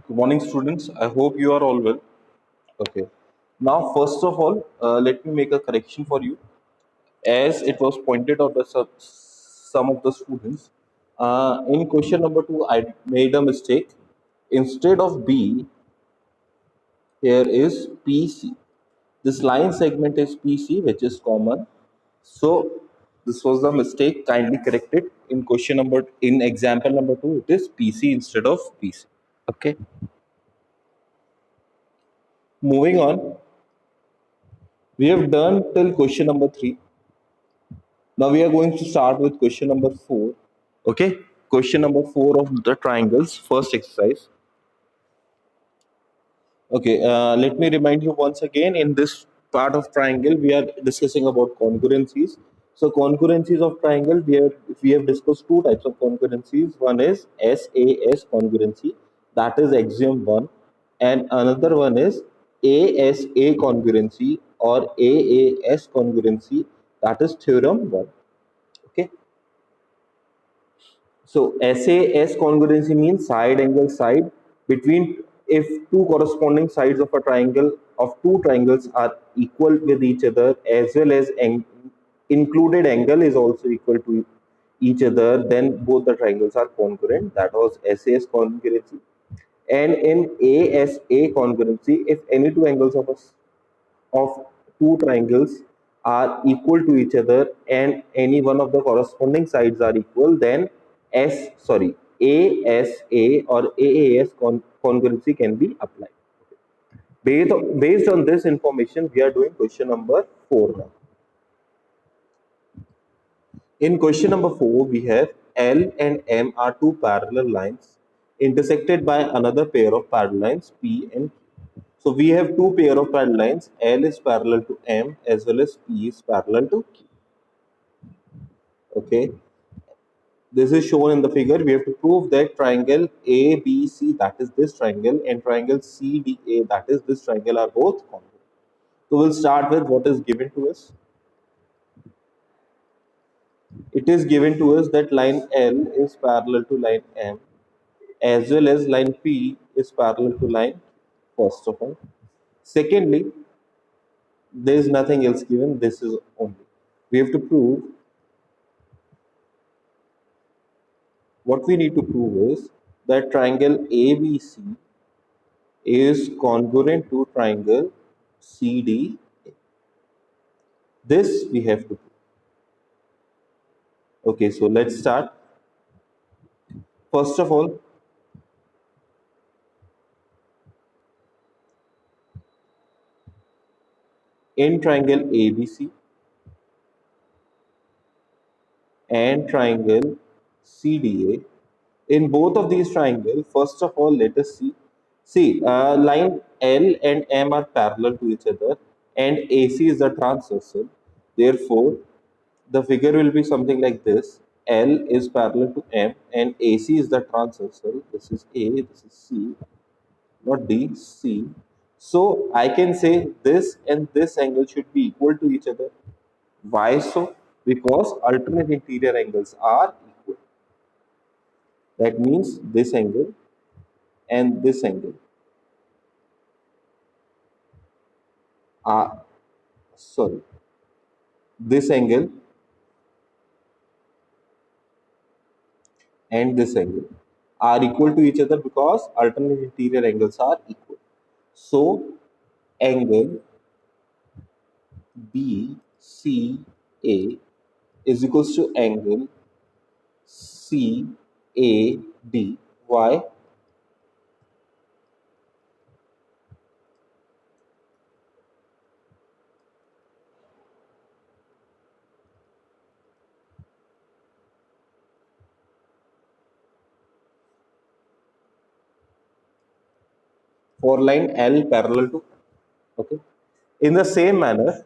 Good morning, students. I hope you are all well. Okay. Now, first of all, let me make a correction for you. As it was pointed out by some of the students, in question number two, I made a mistake. Instead of B, here is PC. This line segment is PC, which is common. So, this was the mistake. Kindly corrected. In example number two, it is PC instead of PC. Okay. Moving on, we have done till question number three. Now we are going to start with question number four. Okay, question number four of the triangles, first exercise. Okay, let me remind you once again. In this part of triangle, we are discussing about congruencies. So congruencies of triangle, we have discussed two types of congruencies. One is SAS congruency, that is axiom one, and another one is ASA congruency or AAS congruency, that is theorem one. Okay. So SAS congruency means side angle side between if two corresponding sides of a triangle of two triangles are equal with each other as well as included angle is also equal to each other, then both the triangles are congruent. That was SAS congruency. And in ASA congruency, if any two angles of two triangles are equal to each other and any one of the corresponding sides are equal, then ASA or AAS congruency can be applied. Based on this information, we are doing question number four now. In question number four, we have L and M are two parallel lines intersected by another pair of parallel lines P and Q. So we have two pair of parallel lines. L is parallel to M as well as P is parallel to Q. Okay. This is shown in the figure. We have to prove that triangle ABC, that is this triangle, and triangle CDA, that is this triangle, are both congruent. So we'll start with what is given to us. It is given to us that line L is parallel to line M as well as line P is parallel to line, first of all. Secondly, there is nothing else given, this is only. We have to prove, what we need to prove is that triangle ABC is congruent to triangle CDA. This we have to prove. Okay, so let's start. First of all, in triangle ABC and triangle CDA, in both of these triangles, first of all, let us see. See, line L and M are parallel to each other, and AC is the transversal. Therefore, the figure will be something like this. L is parallel to M, and AC is the transversal. This is A, this is C, not D, C. So I can say this and this angle should be equal to each other. Why so? Because alternate interior angles are equal. That means this angle and this angle are, sorry, this angle and this angle are equal to each other because alternate interior angles are equal. So angle BCA is equals to angle CAD. Why? For line L parallel to, okay. In the same manner,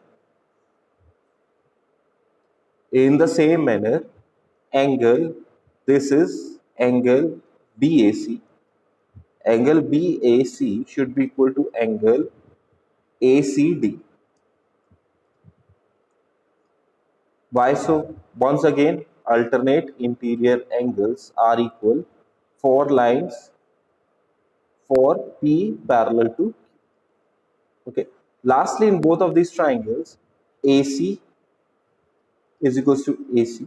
in the same manner, angle, this is angle BAC. Angle BAC should be equal to angle ACD. Why so? Once again, alternate interior angles are equal for lines for P parallel to Q. Okay. Lastly, in both of these triangles, AC is equals to AC.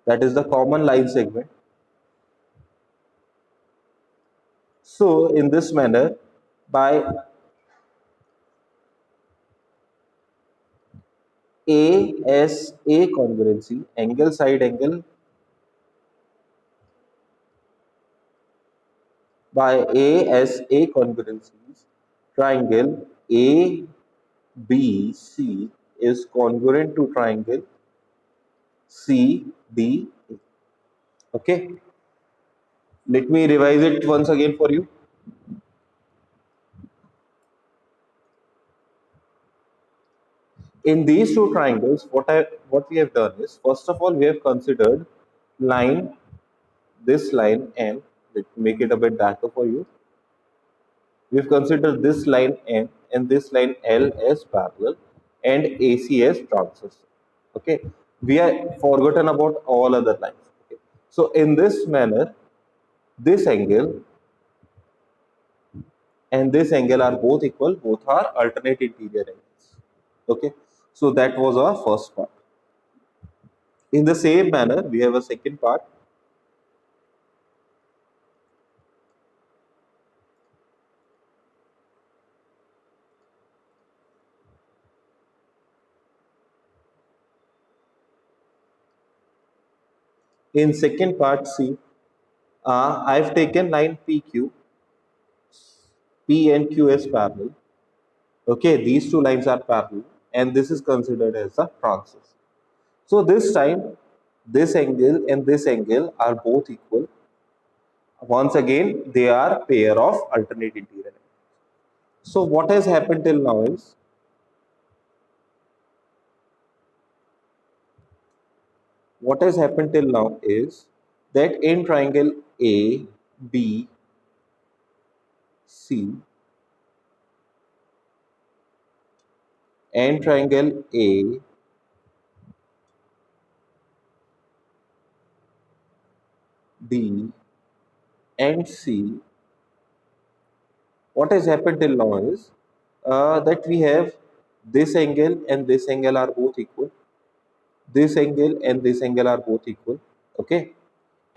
That is the common line segment. So, in this manner, by ASA congruency, angle side angle, by ASA congruencies, triangle ABC is congruent to triangle CDA. Okay, let me revise it once again for you. In these two triangles, what we have done is, first of all, we have considered line, this line M. Let me make it a bit darker for you. We've considered this line M and this line L as parallel and AC as transversal. Okay, we are forgotten about all other lines. Okay. So in this manner, this angle and this angle are both equal, both are alternate interior angles. Okay, so that was our first part. In the same manner, we have a second part. In second part, see, I've taken line PQ, P and Q as parallel. Okay, these two lines are parallel, and this is considered as a transverse. So this time, this angle and this angle are both equal. Once again, they are pair of alternate interior angles. So what has happened till now is, what has happened till now is that in triangle A, B, C and triangle A, D and C, what has happened till now is that we have this angle and this angle are both equal. This angle and this angle are both equal. Okay,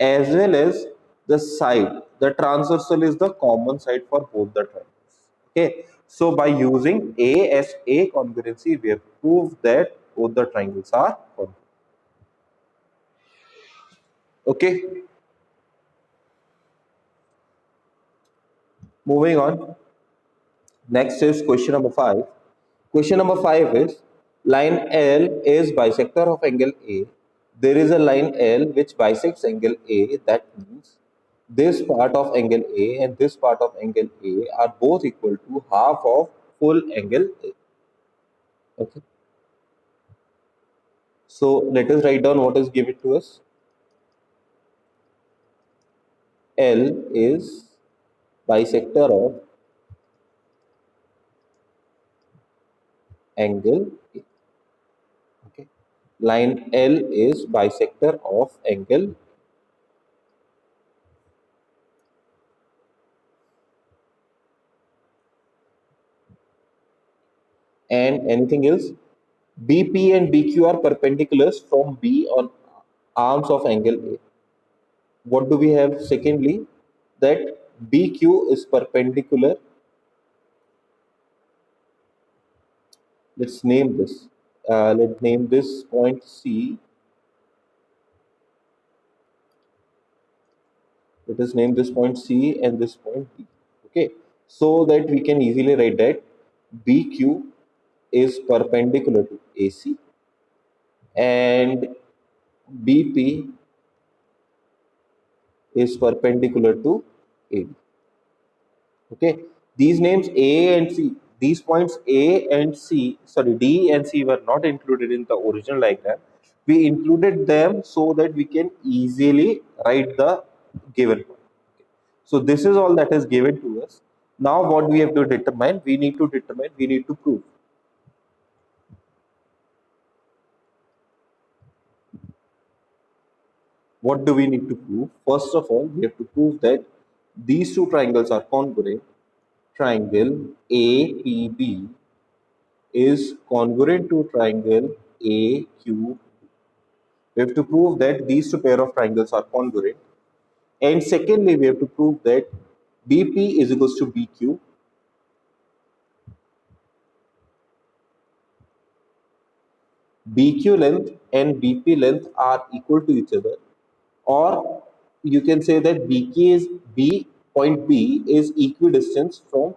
as well as the side, the transversal is the common side for both the triangles. Okay, so by using A as A congruency, we have proved that both the triangles are congruent. Okay, moving on. Next is question number 5. Question number 5 is, line L is bisector of angle A. There is a line L which bisects angle A. That means this part of angle A and this part of angle A are both equal to half of full angle A. Okay. So let us write down what is given to us. L is bisector of angle A. Okay. Line L is bisector of angle. And anything else? BP and BQ are perpendiculars from B on arms of angle A. What do we have secondly? That BQ is perpendicular. Let's name this. Let's name this point C. Let us name this point C and this point B. Okay, so that we can easily write that BQ is perpendicular to AC and BP is perpendicular to AD. Okay, these names A and C, these points A and C, sorry, D and C were not included in the original diagram. We included them so that we can easily write the given point. So this is all that is given to us. Now what we have to determine, we need to prove. What do we need to prove? First of all, we have to prove that these two triangles are congruent. triangle APB is congruent to triangle AQ. We have to prove that these two pair of triangles are congruent. And secondly, we have to prove that BP is equals to BQ. BQ length and BP length are equal to each other, or you can say that BK is B point B is equidistant from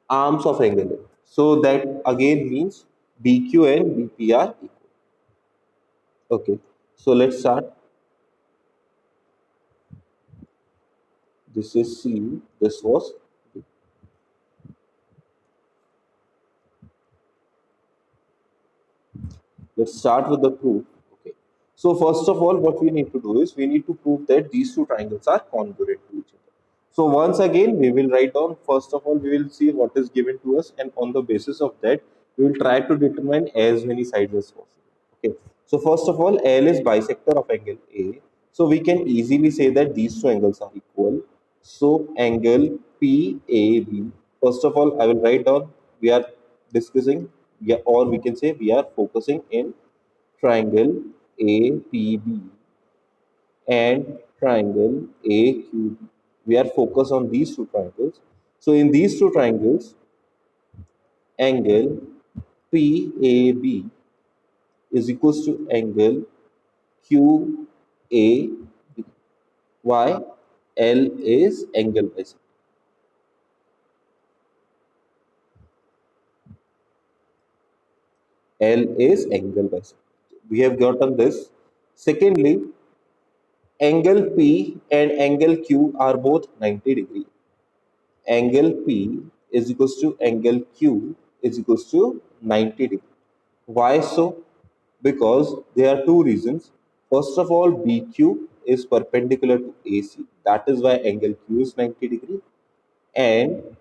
arms of angle length. So that again means BQ and BP are equal. Okay, so let's start. This is C. This was B. Let's start with the proof. Okay. So first of all, what we need to do is we need to prove that these two triangles are congruent to each other. So once again, we will write down, first of all, we will see what is given to us, and on the basis of that, we will try to determine as many sides as possible. Okay. So first of all, L is bisector of angle A. So we can easily say that these two angles are equal. So angle PAB. First of all, I will write down, we are discussing, yeah, or we can say we are focusing in triangle APB and triangle AQB. We are focused on these two triangles. So in these two triangles, angle PAB is equals to angle QAB. Why? L is angle bisector. L is angle bisector. We have gotten this. Secondly, angle P and angle Q are both 90 degree. Angle P is equals to angle Q is equals to 90 degree. Why so? Because there are two reasons. First of all, BQ is perpendicular to AC. That is why angle Q is 90 degree. And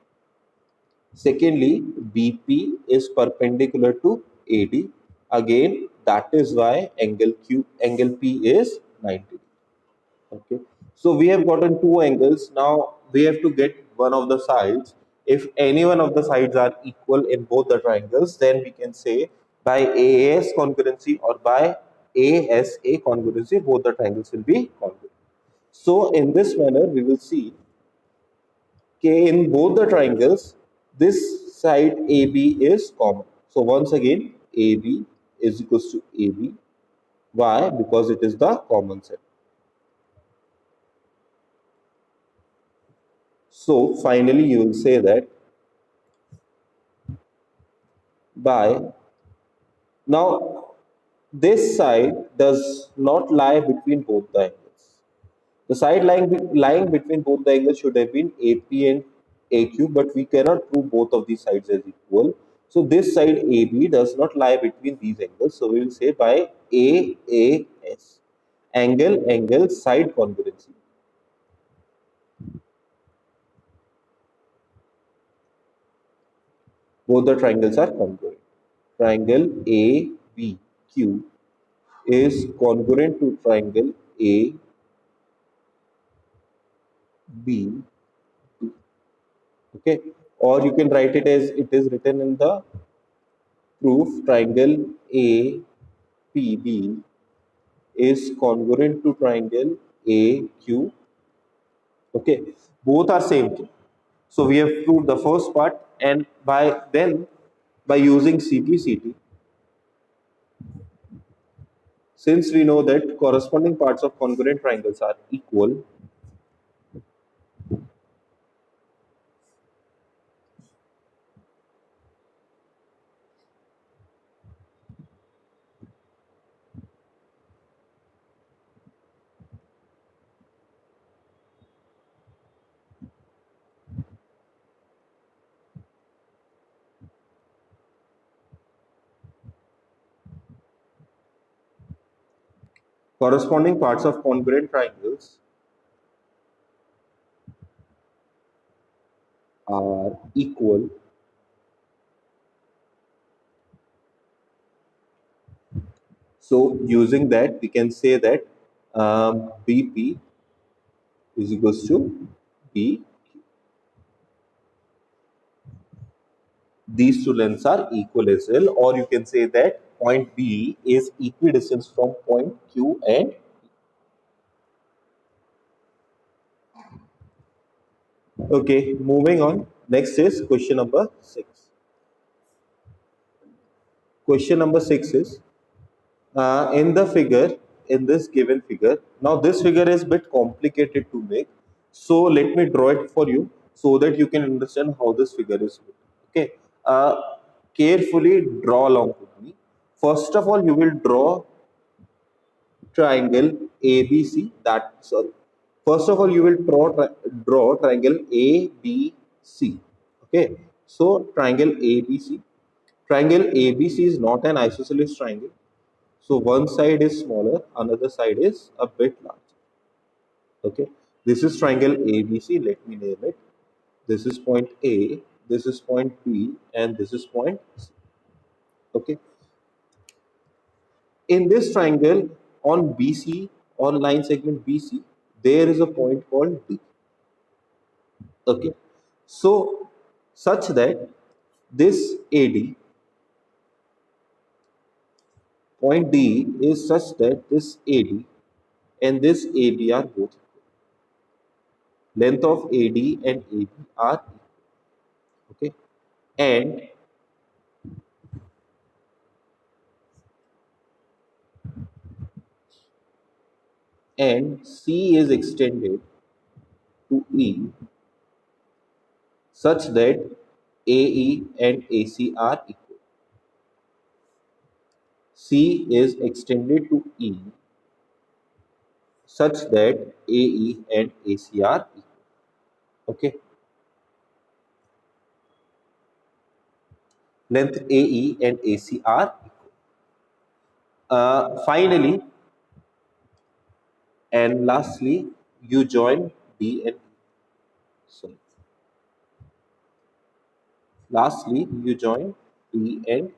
secondly, BP is perpendicular to AD. Again, that is why angle P is 90. Okay. So we have gotten two angles. Now we have to get one of the sides. If any one of the sides are equal in both the triangles, then we can say by AAS congruency or by ASA congruency, both the triangles will be congruent. So in this manner, we will see in both the triangles, this side AB is common. So once again, AB is equals to AB. Why? Because it is the common side. So finally, you will say that by now this side does not lie between both the angles. The side lying between both the angles should have been AP and AQ, but we cannot prove both of these sides as equal. So this side AB does not lie between these angles. So we will say by AAS, angle side congruency. Both the triangles are congruent. Triangle ABQ is congruent to triangle AB. Okay, or you can write it as it is written in the proof. Triangle APB is congruent to triangle AQ. Okay, both are same thing. So we have proved the first part, and by using CPCT, since we know that corresponding parts of congruent triangles are equal, corresponding parts of congruent triangles are equal. So using that, we can say that BP is equals to B. These two lengths are equal as well, or you can say that point B is equidistant from point Q and okay, moving on. Next is question number 6. Question number 6 is in the figure, in this given figure. Now, this figure is bit complicated to make. So, let me draw it for you so that you can understand how this figure is made. Okay. Uh, Carefully draw along with me. First of all, you will draw triangle ABC. That sorry. First of all, you will draw triangle ABC. Okay. So triangle ABC. Triangle ABC is not an isosceles triangle. So one side is smaller, another side is a bit larger. Okay. This is triangle ABC. Let me name it. This is point A. This is point B, and this is point C. Okay. In this triangle on BC, on line segment BC, there is a point called D. Okay. So such that this AD, point D is such that this AD and this AB are both equal. Length of AD and AB are equal. Okay. And C is extended to E such that AE and AC are equal. C is extended to E such that AE and AC are equal. Okay. Length AE and AC are equal. Finally, and lastly, you join D and E. Sorry. Lastly, you join D and E.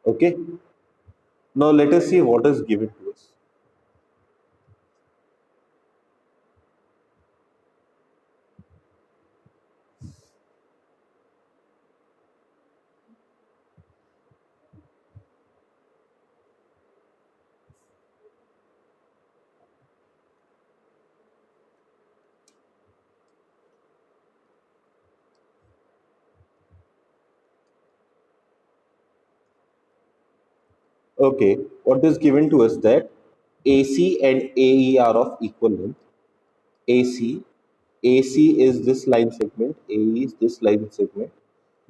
Okay. Now let us see what is given to us. Okay, what is given to us that AC and AE are of equal length. AC, AC is this line segment, AE is this line segment.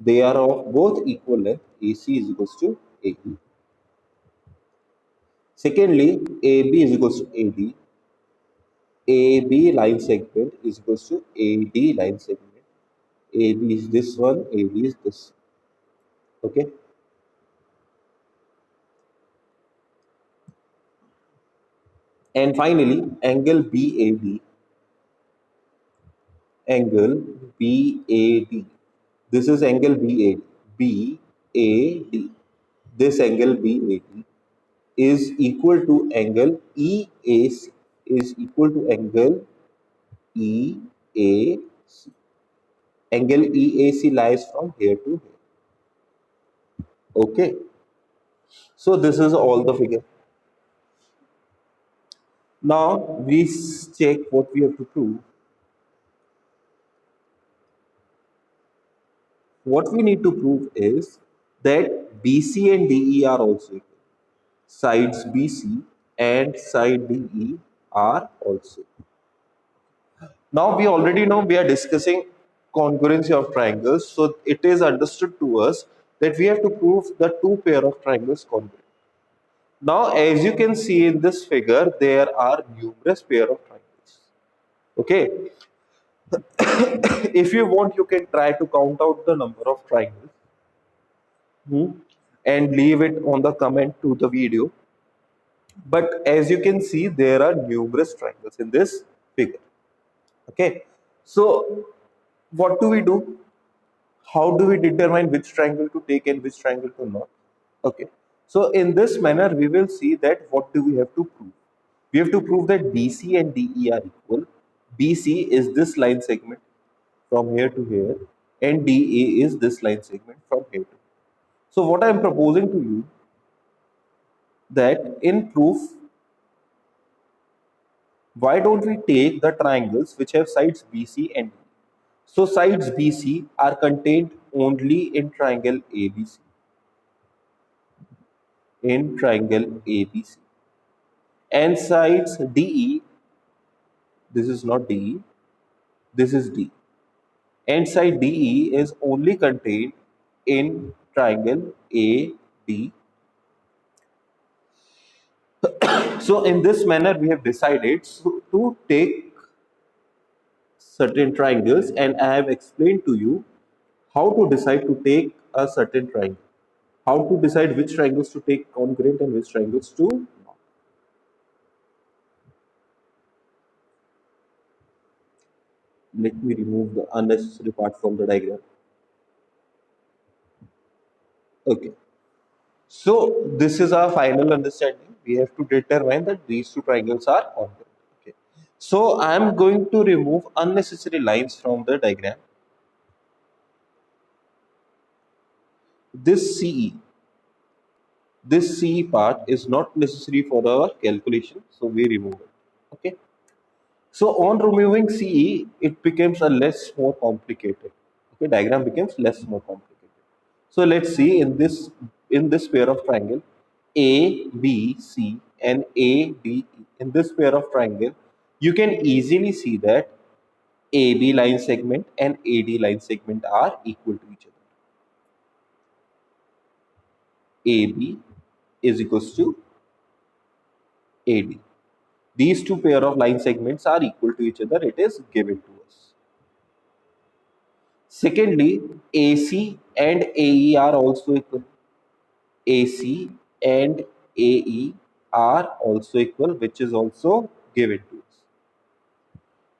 They are of both equal length. AC is equals to AE. Secondly, AB is equals to AD. AB line segment is equals to AD line segment. AB is this one, AD is this. Okay. And finally, angle BAD. Angle BAD. This is angle BAD. BAD. This angle BAD is equal to angle EAC. Is equal to angle EAC. Angle EAC lies from here to here. Okay. So this is all the figure. Now we check what we have to prove. What we need to prove is that BC and DE are also equal. Sides BC and side DE are also. Now we already know we are discussing congruency of triangles, so it is understood to us that we have to prove the two pair of triangles congruent. Now, as you can see in this figure, there are numerous pair of triangles. Okay, if you want, you can try to count out the number of triangles and leave it on the comment to the video. But as you can see, there are numerous triangles in this figure. Okay, so what do we do? How do we determine which triangle to take and which triangle to not? Okay, so in this manner, we will see that what do we have to prove? We have to prove that BC and DE are equal. BC is this line segment. from here to here, and DA is this line segment from here to. So what I am proposing to you that in proof, why don't we take the triangles which have sides BC and D? So sides BC are contained only in triangle ABC. In triangle ABC. And sides DE, this is not DE, this is D. And side DE is only contained in triangle AD. So in this manner, we have decided to take certain triangles, and I have explained to you how to decide to take a certain triangle, how to decide which triangles to take congruent and which triangles to not. Let me remove the unnecessary part from the diagram. Okay. So this is our final understanding. We have to determine that these two triangles are congruent. Okay. So I am going to remove unnecessary lines from the diagram. This CE, this CE part is not necessary for our calculation, so we remove it. Okay. So on removing CE, it becomes a less more complicated. Okay, diagram becomes less more complicated. So let's see in this pair of triangle A, B, C and A, D, E. In this pair of triangle, you can easily see that AB line segment and AD line segment are equal to each other. AB is equals to AD. These two pair of line segments are equal to each other. It is given to us. Secondly, AC and AE are also equal. AC and AE are also equal, which is also given to us.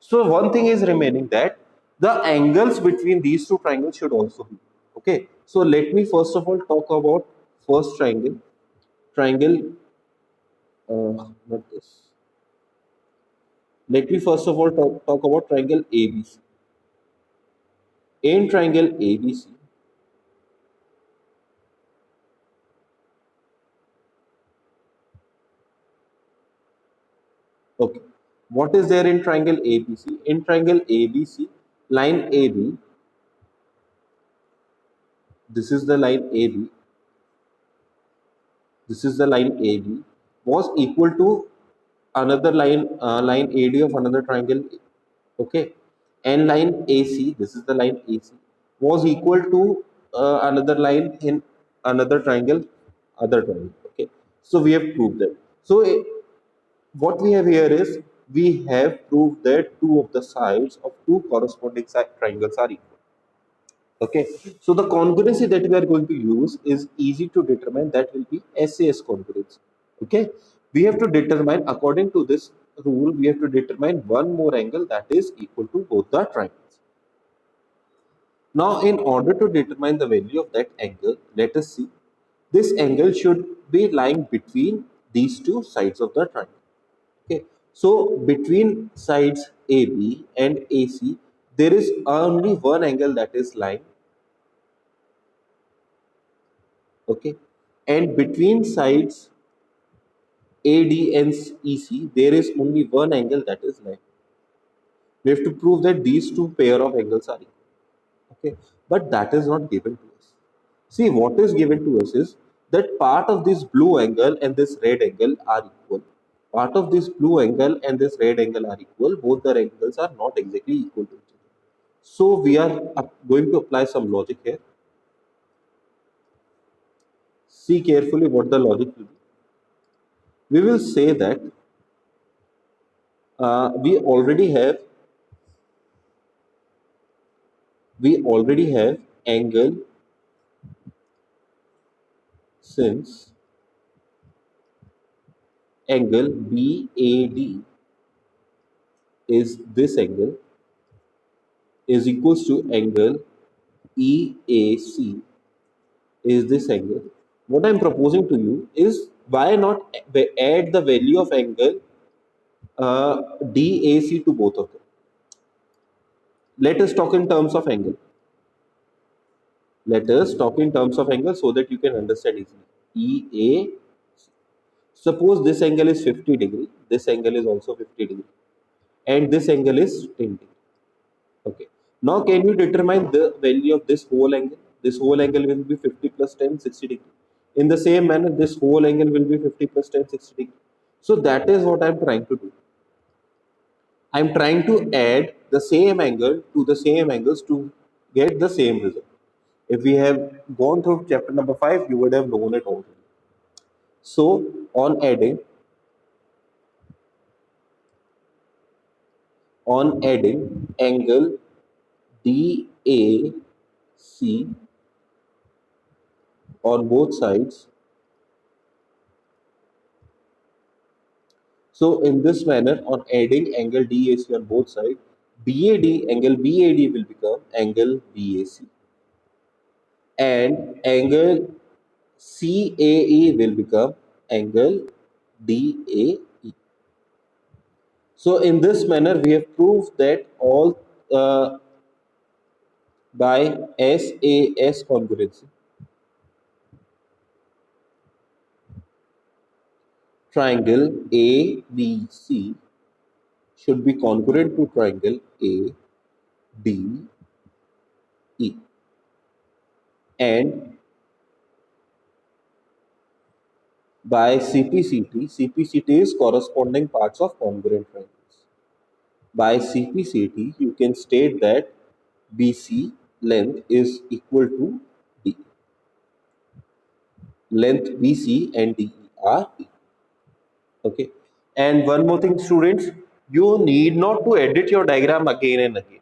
So one thing is remaining, that the angles between these two triangles should also be. Okay. So let me first of all talk about first triangle. Triangle, not this. Let me first of all talk about triangle ABC. In triangle ABC, okay. What is there in triangle ABC? In triangle ABC, line AB, this is the line AB, this is the line AB, was equal to another line, line AD of another triangle, okay, and line AC, this is the line AC, was equal to another line in another triangle, other triangle, okay. So we have proved that. So what we have here is we have proved that two of the sides of two corresponding triangles are equal. Okay, so the congruency that we are going to use is easy to determine. That will be SAS congruency. Okay, we have to determine, according to this rule, we have to determine one more angle that is equal to both the triangles. Now, in order to determine the value of that angle, let us see. This angle should be lying between these two sides of the triangle. Okay, so between sides AB and AC, there is only one angle that is lying. Okay, and between sides AD and EC, there is only one angle that is lying. We have to prove that these two pair of angles are equal. Okay, but that is not given to us. See, what is given to us is that part of this blue angle and this red angle are equal. Part of this blue angle and this red angle are equal. Both the angles are not exactly equal to each other. So we are going to apply some logic here. See carefully what the logic will be. We will say that we already have angle, since angle BAD is this angle, is equals to angle EAC is this angle. What I'm proposing to you is, why not add the value of angle DAC to both of them. Let us talk in terms of angle. Let us talk in terms of angle so that you can understand easily. EA, suppose this angle is 50 degree, this angle is also 50 degree, and this angle is 10 degree. Okay. Now can you determine the value of this whole angle? This whole angle will be 50 plus 10, 60 degree. In the same manner, this whole angle will be 50 plus 10, 60 degree. So that is what I am trying to do. I am trying to add the same angle to the same angles to get the same result. If we have gone through chapter number 5, you would have known it already. So on adding angle DAC on both sides. So in this manner, on adding angle DAC on both sides, angle BAD will become angle BAC, and angle CAE will become angle DAE. So in this manner, we have proved that all by SAS congruency, triangle ABC should be congruent to triangle ADE, and by CPCT is corresponding parts of congruent triangles. By CPCT, you can state that BC length is equal to DE. Length BC and DE are equal. Okay. And one more thing, students, you need not to edit your diagram again and again.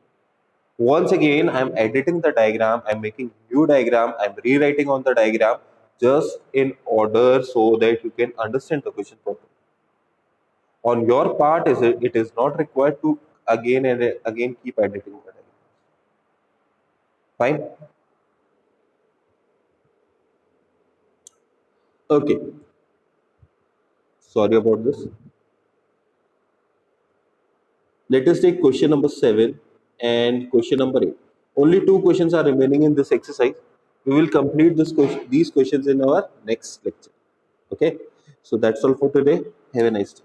Once again, I'm editing the diagram, I'm making new diagram, I'm rewriting on the diagram just in order so that you can understand the question properly. On your part, it is not required to again and again keep editing the diagram. Fine. Okay. Sorry about this. Let us take question number 7 and question number 8. Only two questions are remaining in this exercise. We will complete these questions in our next lecture. Okay. So that's all for today. Have a nice day.